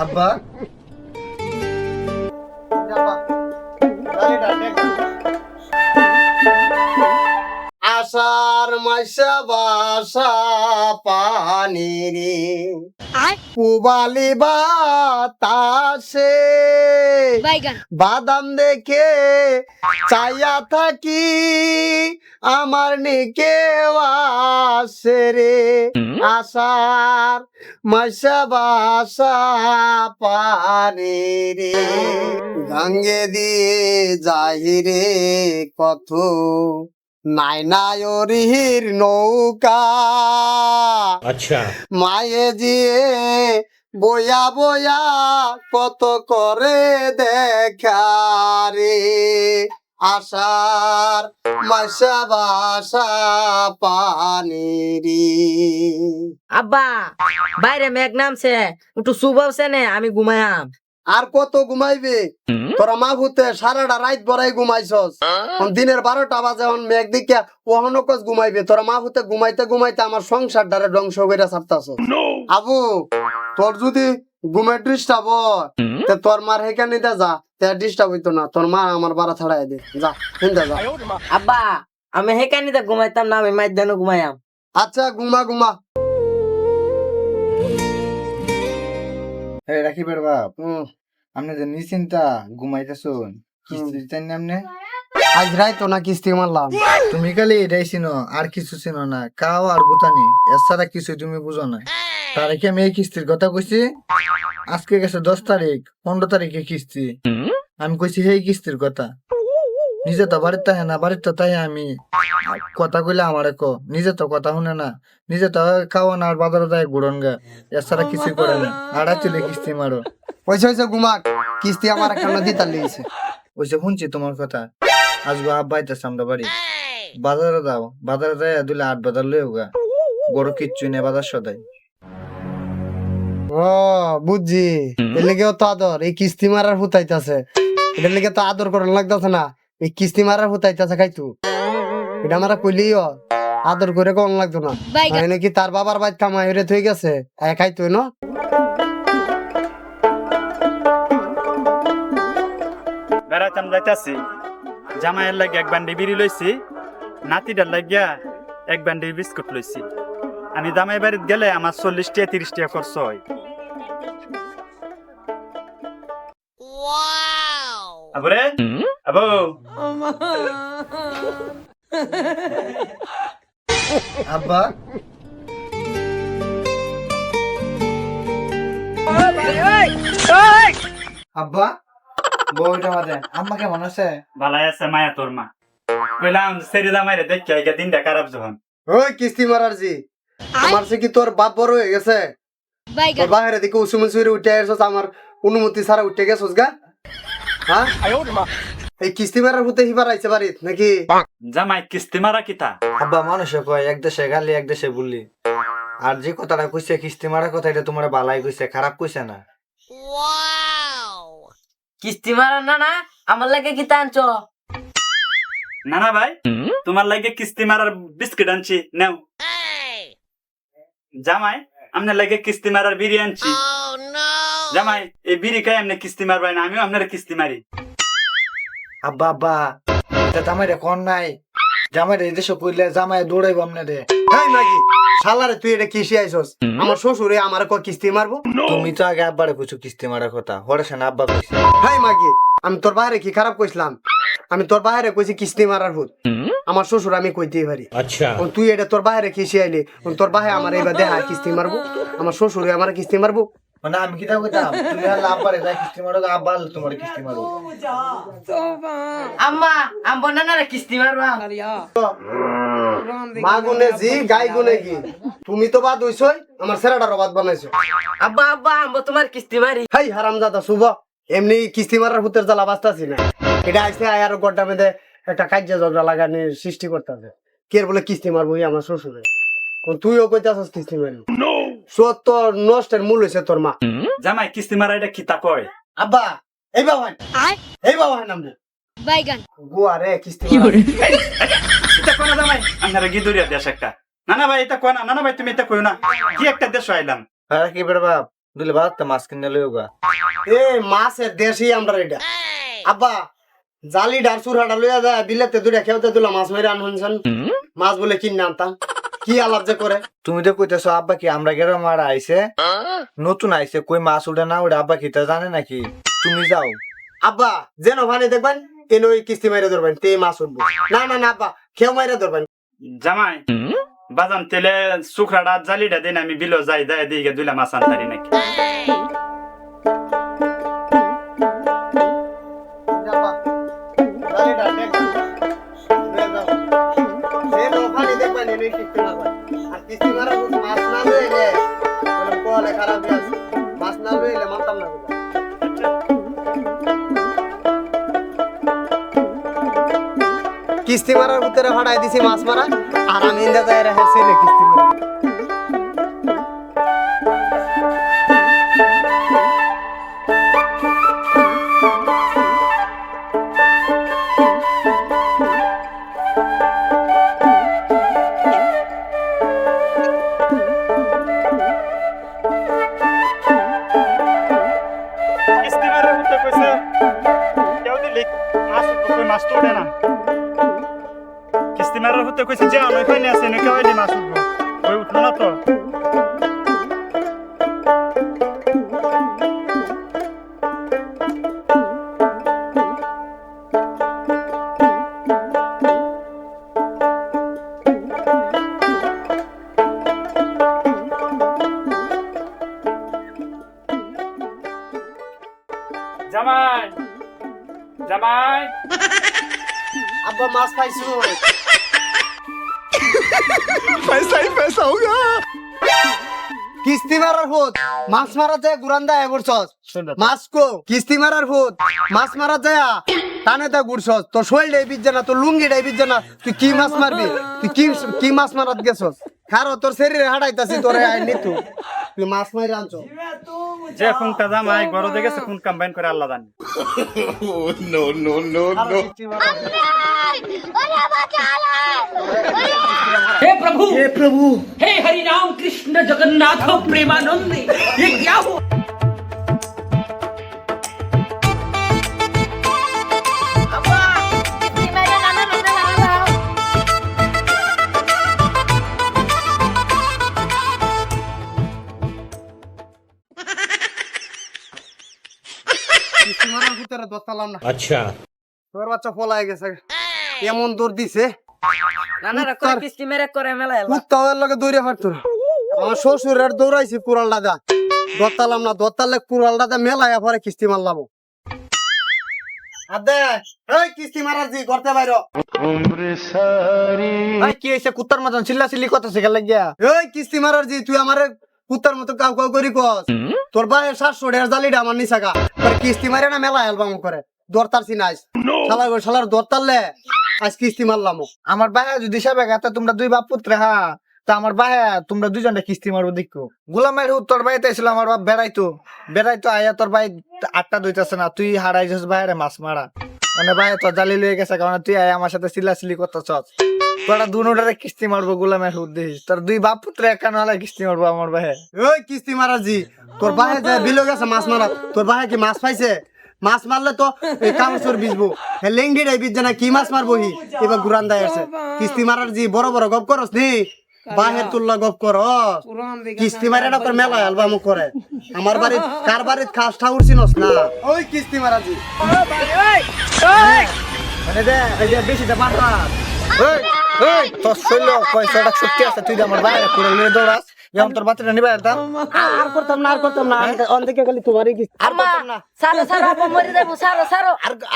আব্বা আষাঢ় মাসে বাসা পানি রে পুবালি বাতাসে বাদাম দেখে চাইয়া থাকি আমার নিকে আসে রে আষাঢ় মাসে বাসা পানি রে গঙ্গে দিয়ে যাই রে কত নাই নায়রির নৌকা अच्छा মায়ে জিয়ে বয়া বয়া কত করে দেখা রে আষাঢ় মাসে বাসা পানি রে। আব্বা বাইরে মেঘ নামছে একটু শুভছে নে আমি ঘুমায়াম। আর কত ঘুমাইবে তোরা মা ভূতে সারাটা রাত বড়াই ঘুমাইছস দিনের 12টা বাজে এখন মেঘ দিকে ওহনো কস ঘুমাইবে তোরা মা ভূতে ঘুমাইতে ঘুমাইতে আমার সংসারটারে ধ্বংস করে ছাড়তাছ। আবু তোর যদি ঘুমের ডিস্টার্ব হয় তোর মার হেখানে নিতে যা তে ডিস্টার্ব হইতো না তোর মা আমার বাড়া ছাড়াই দে যা হিন্দা যা। আব্বা আমি হেকানিতে ঘুমাইতাম না আমি মাইদানো ঘুমায়াম। আচ্ছা ঘুমা ঘুমা। এই রাকিবের বাপ আপনি যে নিশ্চিন্তা ঘুমাইতেছুন কিস্তি দিতেন না আপনি? আজ রাই তো না কিস্তি মারলাম। তুমি খালি এটাই চিনো আর কিছু চিনো না কাও আর গুতানি এছাড়া কিছু তুমি বুঝো না। তারিখে আমি এই কিস্তির কথা কইছি আজকে গেছে 10 তারিখ 15 তারিখে কিস্তি আমি কইছি এই কিস্তির কথা নিজে তো বাড়িতে তাই না বাড়িতে তাই আমি কথা কইলে আমারে কো নিজে তো কথা শুনে না নিজে তো খাওয়া না আর বাজারে যায় গুড়ন গা এছাড়া কিছু করে না আড়া চলে কিস্তি মারো পয়সা হয়েছে ঘুমা কিস্তি আমার এখানে দিতার লেগেছে। ওইসে শুনছি তোমার কথা আসবো আব্বা আইতেছে আমরা বাড়ি বাজারে যাও বাজারে যাই দুলে 8 বাজার লইও গা বড় কিচ্ছু নেই বাজার সদাই ও বুঝছি এর লেগেও তো আদর এই কিস্তি মারার হুতাইতেছে এটার লেগে তো আদর করার লাগতেছে না এই কিস্তি মারার হুতাইতেছে খাইতু এটা আমরা কইলিও আদর করে কোন লাগতো না নাকি তার বাবার বাইর কামাই হয়ে থই গেছে খাইতো না। বেড়াইতাম যাইতাছি জামাইয়ের লাগে 1 বান্ডি বিড়ি লইছি নাতিটার লাগিয়া 1 বান্ডি বিস্কুট লইছি আমি জামাই বাড়িতে গেলে আমার 40 টাকা 30 টাকা খরচ হয়। আবরে আবু আব্বা আব্বা বউটা মাঝে আম্মা কেমন আছে? ভালাই আছে মায়া তোর মা কইলাম সেরি জামাইরে দেখি আইগা দিনটা খারাপ যখন ওই কিস্তি মারার জি আমার সে কি তোর বাপ বড় হয়ে গেছে তোর বাইরে দিকে উসুমন সুরে উঠে আসছ আমার অনুমতি ছাড়া উঠে গেছস গা হ্যাঁ এই কিস্তি মারার হতে হিবার আইছে বাড়িত নাকি? জামাই কিস্তি মারা কিতা আব্বা মানুষে কয় এক দেশে গালি এক দেশে বললি আর যে কথাটা কইছে কিস্তি মারার কথা এটা তোমার বালাই কইছে খারাপ কইছে না। কিস্তি মারা না না আমার লাগে কি আনছো? না না ভাই তোমার লাগে কিস্তি মারার বিস্কিট আনছি নাও। জামাই আমনে লাগে কিস্তি মারার বিড়ি আনছি। জামাই এই বিড়ি খাই আমনে কিস্তি মারবাই না আমিও আপনার কিস্তি মারি। আব্বা আব্বা এটা জামাই রে কোন নাই জামাই রে দেশে কইলে জামাই দৌড়াইব আমনে রে। এই মাগি শালারে তুই এটা কিসে আইছস আমার শ্বশুরে আমার ক কিস্তি মারবো? তুমি তো আগে আব্বারে কইছো কিস্তি মারার কথা হরেছে না আব্বা কইছে। হাই মাগি আমি তোর বাইরে কি খারাপ কইছিলাম? আমি তোর বাইরে কইছি কিস্তি মারার ভূত আমার শ্বশুর আমি কইতেই পারি। अच्छा তুই এটা তোর বাইরে কিসে আইলি তোর বাহে আমার এইবার দেখা কিস্তি মারবো আমার শ্বশুরে আমার কিস্তি মারবো মানে আমি কিটা কইতাম তুমি আর আব্বারে যাই কিস্তি মারো আব্বা তোমার কিস্তি মারো। আম্মা আম বনানারে কিস্তি মারবা। মা গুনে জি গাই গুনে কি তুমি তো বাদ হইছই আমার সেরাটার বাদ বানাইছো। আব্বা আব্বা আম তোমার কিস্তি মারি। হাই হারামজাদা শুভ এমনি কিস্তি মারার ভূতের জ্বালা বাঁচতাছি না এটা আইসে আর গড্ডা মেদে একটা কাজ্য ঝগড়া লাগানোর সৃষ্টি করতেছে কে বলে কিস্তি মারবো আমার শ্বশুরে তুইও কইতাছস কিস্তি মারবি সত্তর নষ্টের মূল হইছে তোর মা। জামাই কিস্তি মারা এটা কিতা কয়? আব্বা এই বাবা নাম বাইগান বুয়া রে কিস্তি এটা কোন জামাই আপনারা গিদুরিয়া দেশ একটা। না না ভাই এটা কোন না না ভাই তুমি এটা কইও না কি একটা দেশ আইলাম আর কি বেড়া বাপ দুলে বাপ তো মাছ কিনে লইও গা। এ মাছের দেশি আমরা এটা আব্বা জালি ডার সুরাটা লইয়া যায় বিলেতে দুইটা খেলতে দিলাম মাছ মেরে আনছেন মাছ বলে কিনে আনতাম কি আলাপ যে করে তুমি তো কইতেছো আব্বা কি আমরা গেরাম মারা আইছে নতুন আইছে কই মাছ উঠে না উঠে আব্বা কি তা জানে নাকি? তুমি যাও। আব্বা যেন ভানি দেখবেন এন ওই কিস্তি মাইরে ধরবেন তে মাছ উঠবো না না না আব্বা খেও মাইরে ধরবেন জামাই বাজান তেলে শুকরাটা জালিটা দিন আমি বিলো যাই যাই দিকে দুইলা মাছ আনতারি নাকি। আব্বা জালি ডার যেন ভানি দেখবেন এন ওই কিস্তি মারবেন আর কিস্তি মারা মাছ না লইলে কোলে খারাপ আছে মাছ না লইলে মানতাম না কিস্তি মারার ভিতরে ভাড়াই দিছি মাছ মারা আর আমি ইন্দা যাই রে হেসে কিস্তি মারা কিস্তি মারার মধ্যে কইছে কেউ দিলি মাছ উঠবো, কই মাছ তো উঠে না। কিস্তি মারার হতে কইছে যে আমি ওইখানে আছে নাকি হইলে মাছ উঠবো, ওই উঠলো না তো। জামাই জামাই আব্বা মাছ পাইছো কিস্তি মারার ভূত মাছ মারা যায় গুরান্দা এবছর মাছ কো কিস্তি মারার ভূত মাছ মারা যায় টানে তা গুড়ছস তোর শৈল ডাই বিজ না তোর লুঙ্গি ডাই বিজ না তুই কি মাছ মারবি তুই কি মাছ মারাত গেছস খারো তোর শরীরে হাঁটাইতাছি তোরে আইনি তুই মাছ মারি আনছো যে কোনটা জামাই গরো দেখেছে কোন কম্বাইন করে আল্লাহ জানে। No, no, no, no. हे प्रभु हे हरि राम कृष्ण जगन्नाथ प्रेमानंद ये क्या हो কিস্তি মারার ভিতরে দোতালাম না अच्छा তোর বাচ্চা ফলাই গেছে এমন দৌড় দিছে নানারা করে কিস্তি মেরে করে মেলা এলা কুত্তাওয়ার লগে দৌড়ে পারতো না আমার শ্বশুরের দৌড়াইছি কুড়াল দাদা দোতালাম না দোতালে কুড়াল দাদা মেলায় পরে কিস্তি মারলাম আদে এই কিস্তি মারার জি করতে বাইরো ভাই কি হইছে কুত্তার মতন চিল্লাচিল্লি কথা শিখা লাগিয়া? এই কিস্তি মারার জি তুই আমারে কুত্তার মতো কাউ কাউ করি কস তোর ভাইয়ের 700 টাকার জালিটা আমার নিছাকা তোর কিস্তি মারে না মেলা অ্যালবাম করে দরতার সিনাইস শালার দরতারলে আজ কিস্তি মারলাম আমার ভাই যদি সাবে গাতা তোমরা দুই বাপ পুত্র হা তা আমার ভাই তোমরা দুইজনটা কিস্তি মারবো দেখো। গোলামের তোর ভাইতে ছিল আমার বাপ বেড়াইতো আয়া তোর ভাই 8টা দইতাছে না তুই হারাইছস ভাইরে মাছ মারা মানে ভাই তোর জালি লয়ে গেছে কারণ তুই আয় আমার সাথে চিল্লাচিল্লি করতেছস তোরা দুনোটারে কিস্তি মারবো গোলামের হুদ দেখিস তোর দুই বাপ পুত্র একা নালে কিস্তি মারবো আমার ভাই। ওই কিস্তি মারার জি তোর ভাই যে বিলো গেছে মাছ মারা তোর ভাই কি মাছ পাইছে মাছ মারলে তো কামচুর বিজবো হে লেংডি ডাই বিজ না কি মাছ মারবো হি এবার গুরান্দায় আছে কিস্তি মারার জি বড় বড় গপ করস নি বাহের তুল্লা গপ করস কিস্তি মারে না তোর মেলা অ্যালবাম করে আমার বাড়ি কার বাড়িত খাস ঠাউর চিনস না ওই কিস্তি মারা জি মানে দে এই যে বেশি দে মাথা এই এই তোর শৈল কয়টা শক্তি আছে তুই আমার বাইরে পুরো লয়ে দৌড়াস যেমন তোর বাচ্চাটা নিবে একদম আর করতাম না অন্ধেকে খালি তোমারই কিস্তি আম্মা সারো সারো আপা মরে যাবো সারো সারো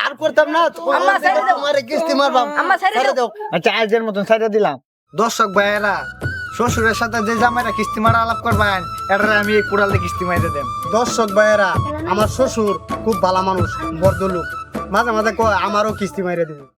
আর করতাম না আম্মা ছেড়ে দাও। তোমারে কিস্তি মারবাম আম্মা ছেড়ে দাও আচ্ছা আজের মতন সাইডে দিলাম। দর্শক ভাইয়েরা শ্বশুরের সাথে যে জামাইরা কিস্তি মারা আলাপ করবেন এটা আমি এই কুড়ালে কিস্তি মাইরে দেন। দর্শক ভাইয়েরা আমার শ্বশুর খুব ভালো মানুষ বড় লোক মাঝে মাঝে কয় আমারও কিস্তি মাইরে দিবে